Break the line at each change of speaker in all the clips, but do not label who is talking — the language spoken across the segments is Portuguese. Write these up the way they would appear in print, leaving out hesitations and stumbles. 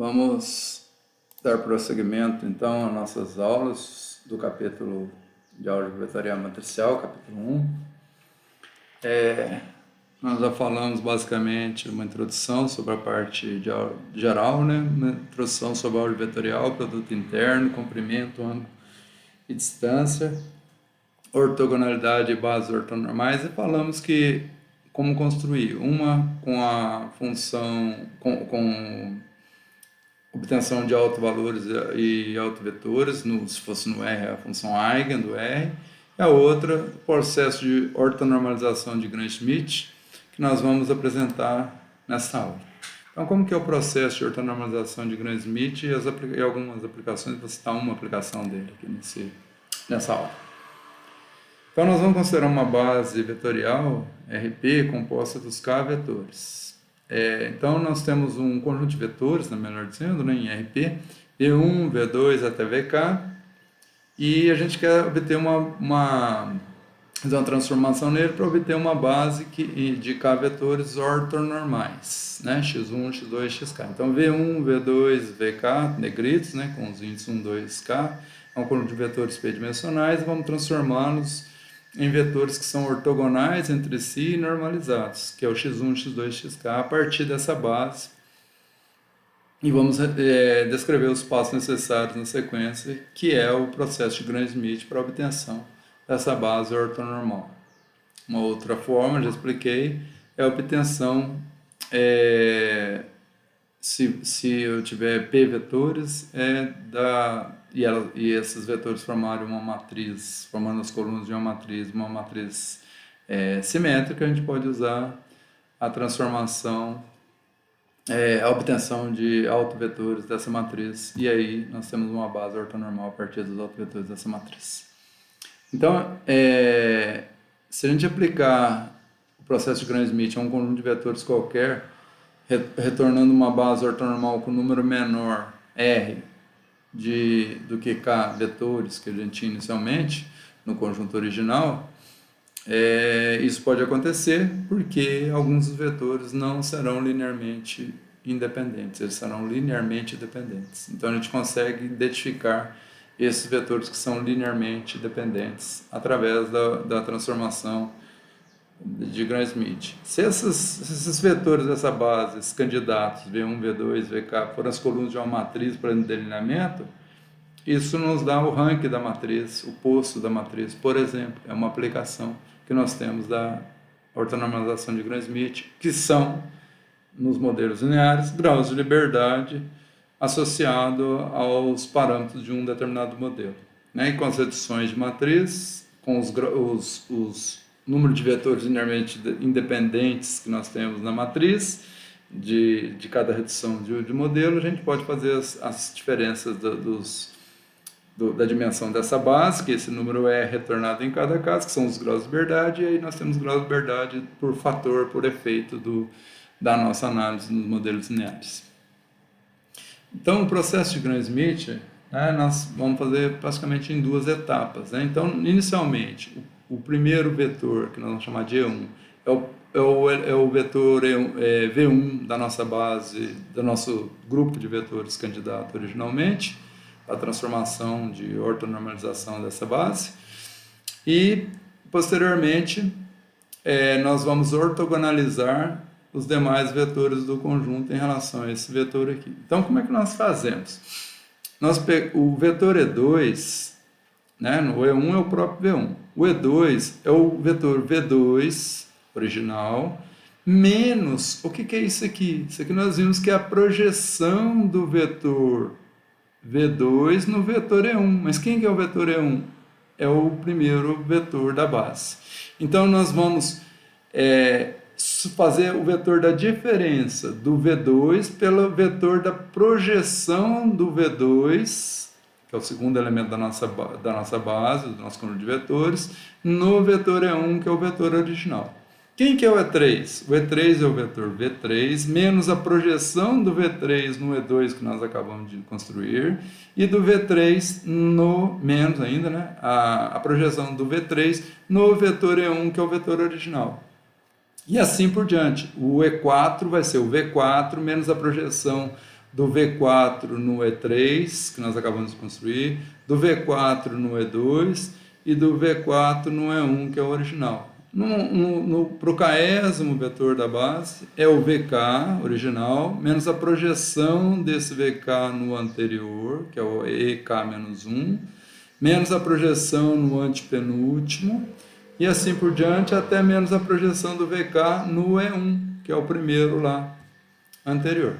Vamos dar prosseguimento, então, às nossas aulas do capítulo de álgebra vetorial matricial, capítulo 1. Nós já falamos basicamente uma introdução sobre a parte geral, né? Uma introdução sobre a álgebra vetorial, produto interno, comprimento, ângulo e distância, ortogonalidade e bases ortonormais, e falamos que como construir uma com a função, com obtenção de autovalores e autovetores, se fosse no R, a função eigen do R, e a outra, o processo de ortonormalização de Gram-Schmidt, que nós vamos apresentar nessa aula. Então, como que é o processo de ortonormalização de Gram-Schmidt e algumas aplicações, vou citar uma aplicação dele aqui nessa aula. Então, nós vamos considerar uma base vetorial, RP, composta dos K vetores. Então, nós temos um conjunto de vetores, melhor dizendo, né, em RP, V1, V2 até VK, e a gente quer obter fazer uma transformação nele para obter uma base de K vetores ortonormais, né, X1, X2, XK. Então, V1, V2, VK, negritos, né, com os índices 1, 2K, é um conjunto de vetores p-dimensionais, e vamos transformá-los em vetores que são ortogonais entre si e normalizados, que é o x1, x2, xk, a partir dessa base. E vamos descrever os passos necessários na sequência, que é o processo de Gram-Schmidt para a obtenção dessa base ortonormal. Uma outra forma, já expliquei, é a obtenção, se eu tiver p vetores, e esses vetores formarem uma matriz, formando as colunas de uma matriz simétrica, a gente pode usar a transformação, a obtenção de autovetores dessa matriz, e aí nós temos uma base ortonormal a partir dos autovetores dessa matriz. Então, se a gente aplicar o processo de Gram-Schmidt a um conjunto de vetores qualquer, retornando uma base ortonormal com número menor, R, do que K vetores que a gente tinha inicialmente no conjunto original, isso pode acontecer porque alguns dos vetores não serão linearmente independentes, eles serão linearmente dependentes. Então a gente consegue identificar esses vetores que são linearmente dependentes através da transformação de Gram-Schmidt. Se esses vetores dessa base, esses candidatos V1, V2, VK, forem as colunas de uma matriz para delineamento, isso nos dá o rank da matriz, o posto da matriz, por exemplo. É uma aplicação que nós temos da ortonormalização de Gram-Schmidt, que são, nos modelos lineares, graus de liberdade associado aos parâmetros de um determinado modelo, né? E com as adições de matriz, com os número de vetores linearmente independentes que nós temos na matriz de cada redução de modelo, a gente pode fazer as diferenças da dimensão dessa base, que esse número é retornado em cada caso, que são os graus de liberdade, e aí nós temos graus de liberdade por fator, por efeito da nossa análise nos modelos lineares. Então, o processo de Gram-Schmidt, nós vamos fazer basicamente em duas etapas, né? Então, inicialmente, o primeiro vetor, que nós vamos chamar de E1, é o vetor V1 da nossa base, do nosso grupo de vetores candidato originalmente, a transformação de ortonormalização dessa base. E, posteriormente, nós vamos ortogonalizar os demais vetores do conjunto em relação a esse vetor aqui. Então, como é que nós fazemos? O vetor E2, né, no E1 é o próprio V1. O E2 é o vetor V2 original, menos, o que é isso aqui? Isso aqui nós vimos que é a projeção do vetor V2 no vetor E1. Mas quem que é o vetor E1? É o primeiro vetor da base. Então, nós vamos fazer o vetor da diferença do V2 pelo vetor da projeção do V2, que é o segundo elemento da nossa base, do nosso conjunto de vetores, no vetor E1, que é o vetor original. Quem que é o E3? O E3 é o vetor V3, menos a projeção do V3 no E2 que nós acabamos de construir, e do V3 menos ainda, né, a projeção do V3 no vetor E1, que é o vetor original. E assim por diante. O E4 vai ser o V4 menos a projeção do V4 no E3, que nós acabamos de construir, do V4 no E2 e do V4 no E1, que é o original. Para o caésimo vetor da base, é o VK original, menos a projeção desse VK no anterior, que é o EK-1, menos a projeção no antepenúltimo, e assim por diante, até menos a projeção do VK no E1, que é o primeiro lá anterior.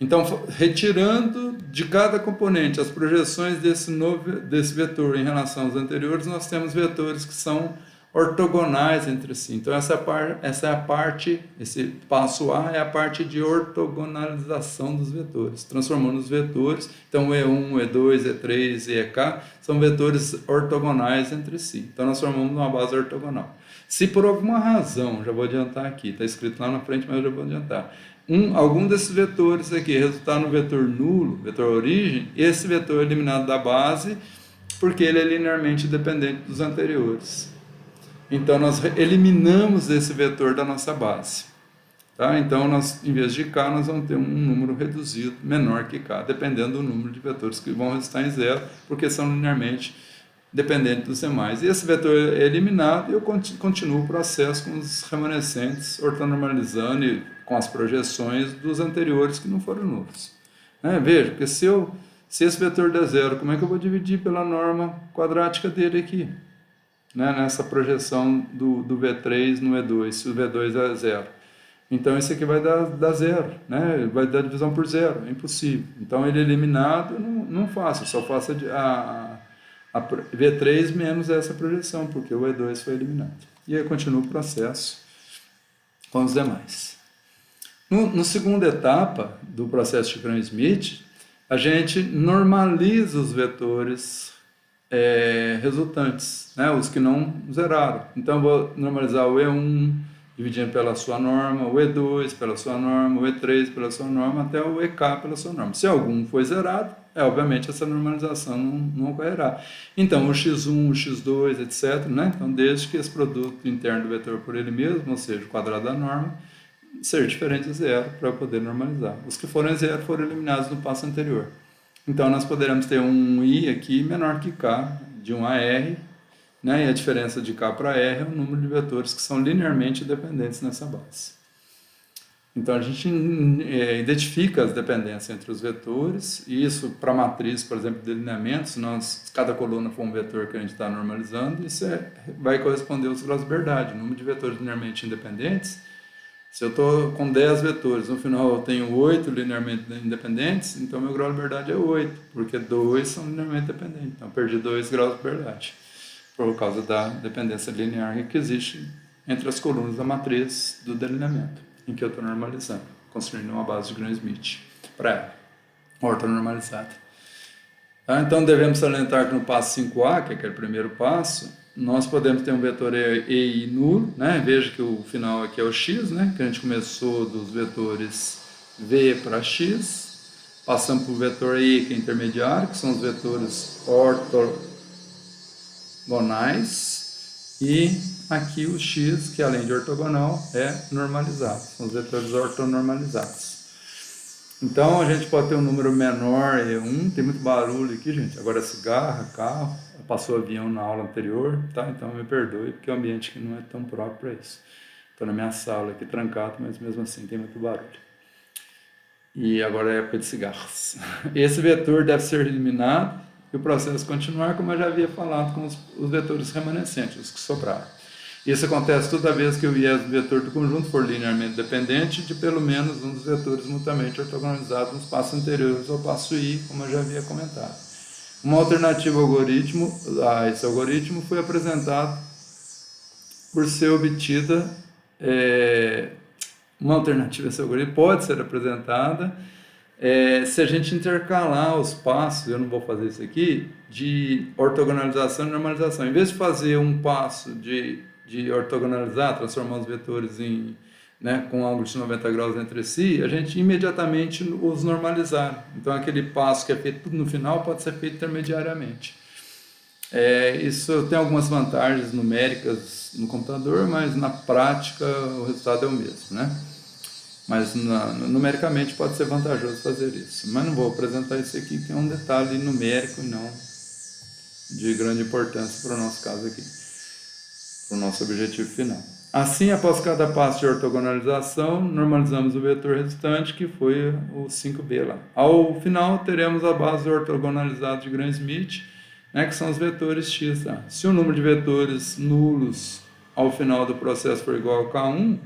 Então, retirando de cada componente as projeções desse vetor em relação aos anteriores, nós temos vetores que são ortogonais entre si. Então, essa é a parte, esse passo A é a parte de ortogonalização dos vetores, transformando os vetores. Então, E1, E2, E3 e EK são vetores ortogonais entre si. Então, nós formamos uma base ortogonal. Se por alguma razão, já vou adiantar aqui, está escrito lá na frente, mas eu já vou adiantar, algum desses vetores aqui resultar no vetor nulo, vetor origem, esse vetor é eliminado da base porque ele é linearmente dependente dos anteriores. Então, nós eliminamos esse vetor da nossa base. Tá? Então, nós, em vez de K, nós vamos ter um número reduzido, menor que K, dependendo do número de vetores que vão resultar em zero, porque são linearmente dependentes dos demais. E esse vetor é eliminado e eu continuo o processo com os remanescentes, ortonormalizando e com as projeções dos anteriores que não foram nulos. Veja, porque se esse vetor der zero, como é que eu vou dividir pela norma quadrática dele aqui? Nessa projeção do V3 no E2, se o V2 é zero. Então, isso aqui vai dar zero, vai dar divisão por zero, é impossível. Então, ele eliminado, não faço, só faço a V3 menos essa projeção, porque o E2 foi eliminado. E aí, continua o processo com os demais. No segunda etapa do processo de Gram-Schmidt, a gente normaliza os vetores resultantes, os que não zeraram. Então, eu vou normalizar o E1, dividindo pela sua norma, o E2 pela sua norma, o E3 pela sua norma, até o EK pela sua norma. Se algum foi zerado, obviamente essa normalização não ocorrerá. Então, o X1, o X2, etc., Então, desde que esse produto interno do vetor por ele mesmo, ou seja, o quadrado da norma, ser diferente de zero para poder normalizar. Os que forem zero foram eliminados no passo anterior. Então, nós poderemos ter um I aqui menor que K, de 1 a R, e a diferença de K para R é o número de vetores que são linearmente dependentes nessa base. Então, a gente identifica as dependências entre os vetores, e isso para matriz, por exemplo, de delineamentos, cada coluna for um vetor que a gente está normalizando, isso vai corresponder aos graus de liberdade, o número de vetores linearmente independentes. Se eu estou com 10 vetores, no final eu tenho 8 linearmente independentes, então meu grau de liberdade é 8, porque 2 são linearmente dependentes. Então eu perdi 2 graus de liberdade, por causa da dependência linear que existe entre as colunas da matriz do delineamento, em que eu estou normalizando, construindo uma base de Gram-Schmidt para ela, ortonormalizada. Então devemos salientar que no passo 5A, que é aquele primeiro passo, nós podemos ter um vetor EI nulo, Veja que o final aqui é o X, que a gente começou dos vetores V para X, passamos para o vetor E, que é intermediário, que são os vetores ortogonais, e aqui o X, que além de ortogonal, é normalizado, são os vetores ortonormalizados. Então, a gente pode ter um número menor, E1, tem muito barulho aqui, gente, agora é cigarro, carro, passou avião na aula anterior, tá? Então me perdoe, porque o ambiente aqui não é tão próprio para isso. Estou na minha sala aqui trancado, mas mesmo assim tem muito barulho. E agora é época de cigarros. Esse vetor deve ser eliminado e o processo continuar, como eu já havia falado com os vetores remanescentes, os que sobraram. Isso acontece toda vez que o viés do vetor do conjunto for linearmente dependente de pelo menos um dos vetores mutuamente ortogonalizados nos passos anteriores ao passo I, como eu já havia comentado. Uma alternativa a esse algoritmo foi apresentado por ser obtida, uma alternativa a esse algoritmo pode ser apresentada se a gente intercalar os passos, eu não vou fazer isso aqui, de ortogonalização e normalização. Em vez de fazer um passo de ortogonalizar, transformar os vetores com ângulos de 90 graus entre si, a gente imediatamente os normalizar. Então, aquele passo que é feito tudo no final pode ser feito intermediariamente. Isso tem algumas vantagens numéricas no computador, mas na prática o resultado é o mesmo, mas numericamente pode ser vantajoso fazer isso. Mas não vou apresentar isso aqui, que é um detalhe numérico e não de grande importância para o nosso caso aqui, para o nosso objetivo final. Assim, após cada passo de ortogonalização, normalizamos o vetor resultante, que foi o 5b lá. Ao final, teremos a base ortogonalizada de Gram-Schmidt, né, que são os vetores x. Tá? Se o número de vetores nulos ao final do processo for igual a K1,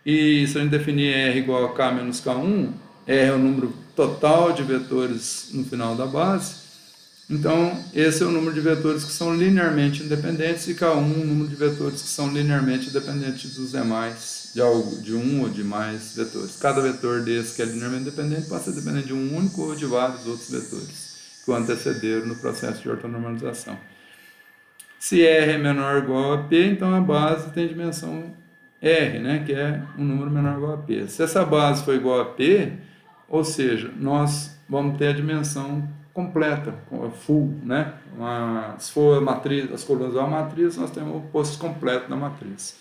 e se a gente definir R igual a K menos K1, R é o número total de vetores no final da base. Então, esse é o número de vetores que são linearmente independentes e K1 o número de vetores que são linearmente independentes dos demais, de um ou de mais vetores. Cada vetor desse que é linearmente independente pode ser dependente de um único ou de vários outros vetores que o antecederam no processo de ortonormalização. Se R é menor ou igual a P, então a base tem dimensão R, né, que é um número menor ou igual a P. Se essa base for igual a P, ou seja, nós vamos ter a dimensão completa, full, né? Se for a matriz, as colunas da matriz, nós temos o posto completo da matriz.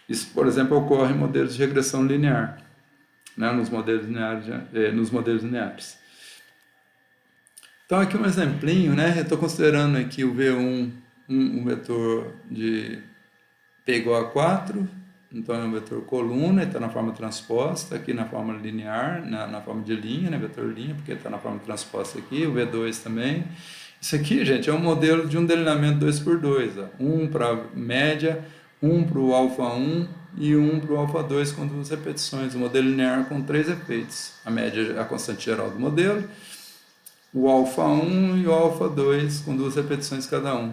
Isso, por exemplo, ocorre em modelos de regressão linear, né? Nos modelos lineares. Então, aqui um exemplinho, né? Eu estou considerando aqui o V1 um vetor de P igual a 4, então é um vetor coluna, está na forma transposta, aqui na forma linear, na forma de linha, né, vetor linha, porque está na forma transposta aqui, o V2 também. Isso aqui, gente, é um modelo de um delineamento 2x2, ó. Um para média, um para o alfa 1 e um para o alfa 2 com duas repetições. O modelo linear com 3 efeitos. A média é a constante geral do modelo, o alfa 1 e o alfa 2 com duas repetições cada um.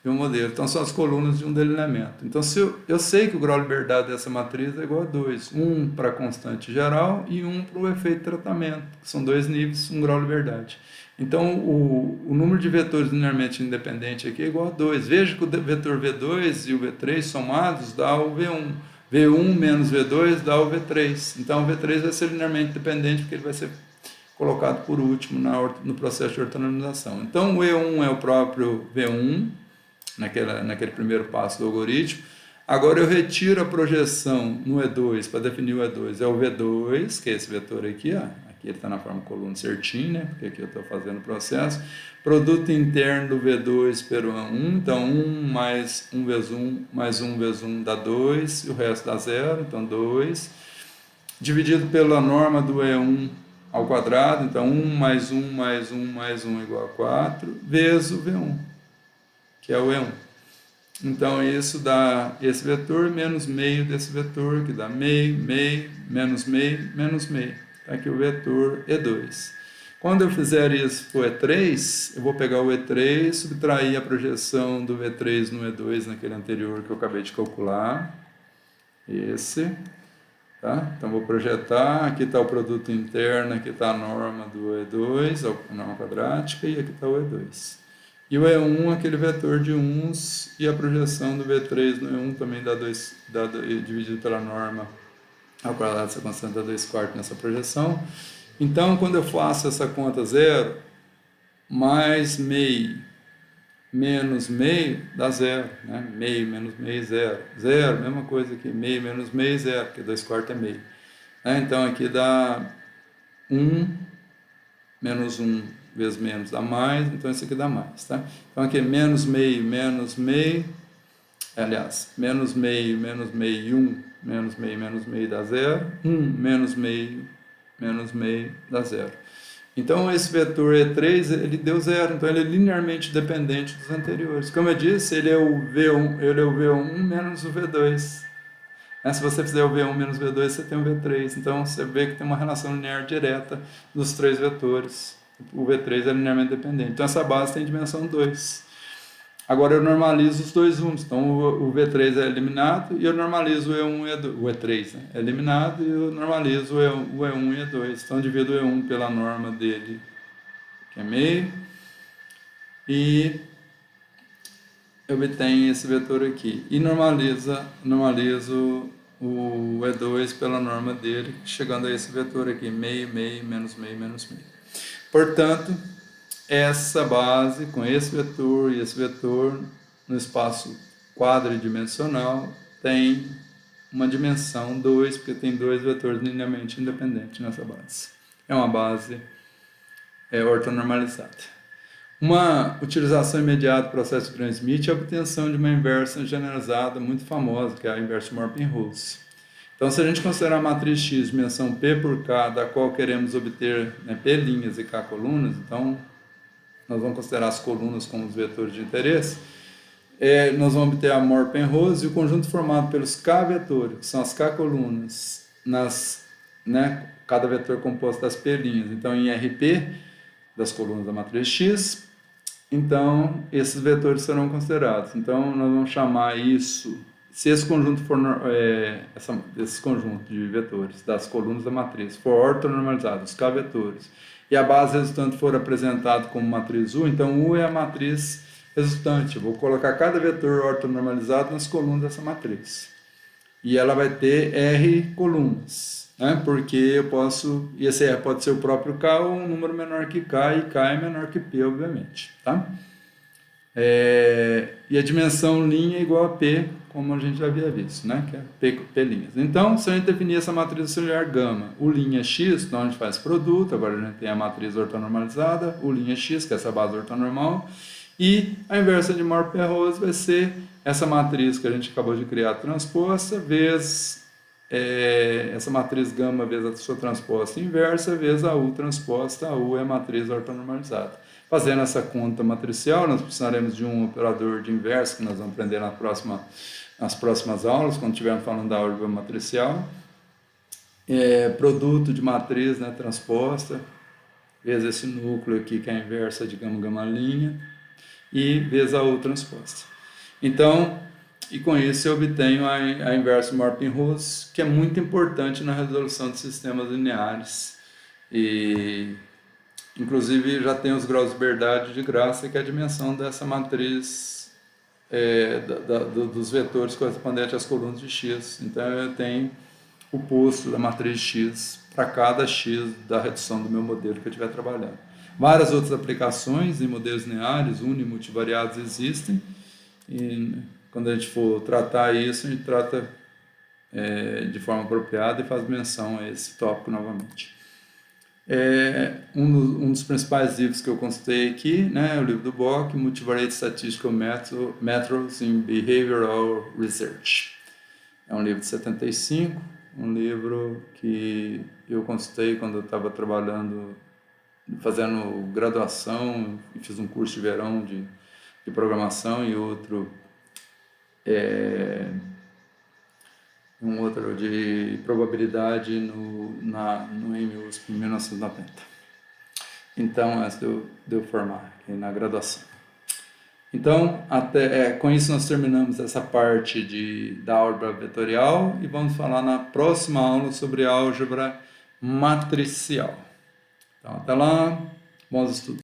E um modelo. Então, são as colunas de um delineamento. Então, se eu sei que o grau de liberdade dessa matriz é igual a 2. Um para a constante geral e um para o efeito de tratamento, que são dois níveis, um grau de liberdade. Então, o número de vetores linearmente independente aqui é igual a 2. Veja que o vetor V2 e o V3 somados dá o V1. V1 menos V2 dá o V3. Então, o V3 vai ser linearmente dependente, porque ele vai ser colocado por último no processo de ortonormalização. Então, o E1 é o próprio V1, naquele primeiro passo do algoritmo. Agora eu retiro a projeção no E2 para definir o E2. É o V2, que é esse vetor aqui, ó. Aqui ele está na forma coluna certinho, né? Porque aqui eu estou fazendo o processo. Produto interno do V2 pelo 1, então 1 mais 1 vezes 1 mais 1 vezes 1 dá 2, e o resto dá 0, então 2. Dividido pela norma do E1 ao quadrado, então 1 mais 1 mais 1 mais 1 igual a 4, vezes o V1, que é o E1. Então, isso dá esse vetor menos meio desse vetor, que dá meio, meio, menos meio, menos meio. Está aqui o vetor E2. Quando eu fizer isso para o E3, eu vou pegar o E3, subtrair a projeção do V3 no E2 naquele anterior que eu acabei de calcular. Esse. Tá? Então, vou projetar, aqui está o produto interno, aqui está a norma do E2, a norma quadrática, e aqui está o E2. E o E1, aquele vetor de 1s, e a projeção do V3 no E1 também dá 2, dividido pela norma ao quadrado dessa constante dá 2/4 nessa projeção. Então, quando eu faço essa conta 0, mais meio, menos meio, dá 0. Né? Meio menos meio, 0. 0, mesma coisa aqui, meio menos meio, 0, porque 2/4 é meio. Então, aqui dá 1 menos 1 vezes menos dá mais, então esse aqui dá mais, tá? Então aqui menos meio, aliás, menos meio e 1, menos meio dá 0, 1 menos meio dá 0. Então esse vetor E3, ele deu 0, então ele é linearmente dependente dos anteriores. Como eu disse, ele é o V1 menos o V2. Se você fizer o V1 menos o V2, você tem o V3. Então, você vê que tem uma relação linear direta dos três vetores. O V3 é linearmente dependente. Então, essa base tem dimensão 2. Agora, eu normalizo os dois números. Então, o V3 é eliminado e eu normalizo o E1 e E2. O E3 é eliminado e eu normalizo o E1 e E2. Então, eu divido o E1 pela norma dele, que é meio. E eu obtenho esse vetor aqui. E normalizo o E2 pela norma dele, chegando a esse vetor aqui, meio, menos meio, menos meio. Portanto, essa base com esse vetor e esse vetor no espaço quadridimensional tem uma dimensão 2, porque tem dois vetores linearmente independentes nessa base. É uma base ortonormalizada. Uma utilização imediata do processo de Gram-Schmidt é a obtenção de uma inversa generalizada muito famosa, que é a inversa Marpin-Rose. Então, se a gente considerar a matriz X dimensão P por K, da qual queremos obter, né, P linhas e K colunas, então nós vamos considerar as colunas como os vetores de interesse, nós vamos obter a Marpin-Rose e o conjunto formado pelos K vetores, que são as K colunas, cada vetor composto das P linhas. Então, em RP, das colunas da matriz X, então esses vetores serão considerados. Então, nós vamos chamar isso, se esse conjunto for, esse conjunto de vetores das colunas da matriz for ortonormalizado, os K vetores, e a base resultante for apresentado como matriz U, então U é a matriz resultante. Eu vou colocar cada vetor ortonormalizado nas colunas dessa matriz. E ela vai ter R colunas, né? Porque eu posso, e esse R pode ser o próprio K ou um número menor que K, e K é menor que P, obviamente. Tá? E a dimensão linha é igual a P, como a gente já havia visto, né? Que é P linhas. Então, se a gente definir essa matriz auxiliar gama, U' X, então a gente faz produto, agora a gente tem a matriz ortonormalizada, U' X, que é essa base ortonormal, e a inversa de Marpin-Rose vai ser essa matriz que a gente acabou de criar transposta, vezes essa matriz gama vezes a sua transposta inversa, vezes a U transposta, a U é a matriz ortonormalizada. Fazendo essa conta matricial, nós precisaremos de um operador de inverso, que nós vamos aprender nas próximas aulas, quando estivermos falando da álgebra matricial. Produto de matriz, né, transposta, vezes esse núcleo aqui, que é a inversa de gama-linha, e vezes a U transposta. Então, e com isso eu obtenho a inversa Marpin-Rose, que é muito importante na resolução de sistemas lineares. E, inclusive, já tem os graus de verdade de graça, que é a dimensão dessa matriz dos vetores correspondentes às colunas de X. Então, eu tenho o posto da matriz X para cada X da redução do meu modelo que eu estiver trabalhando. Várias outras aplicações em modelos lineares, uni e multivariados existem, e quando a gente for tratar isso, a gente trata de forma apropriada e faz menção a esse tópico novamente. Um dos principais livros que eu consultei aqui, né, é o livro do Bock, Multivariate Statistical Methods in Behavioral Research. É um livro de 75, um livro que eu consultei quando eu estava trabalhando, fazendo graduação, e fiz um curso de verão de programação e outro de probabilidade no MUSP em 1990. Então, essa deu formar aqui na graduação. Então, com isso nós terminamos essa parte da álgebra vetorial e vamos falar na próxima aula sobre álgebra matricial. Então, até lá, bons estudos.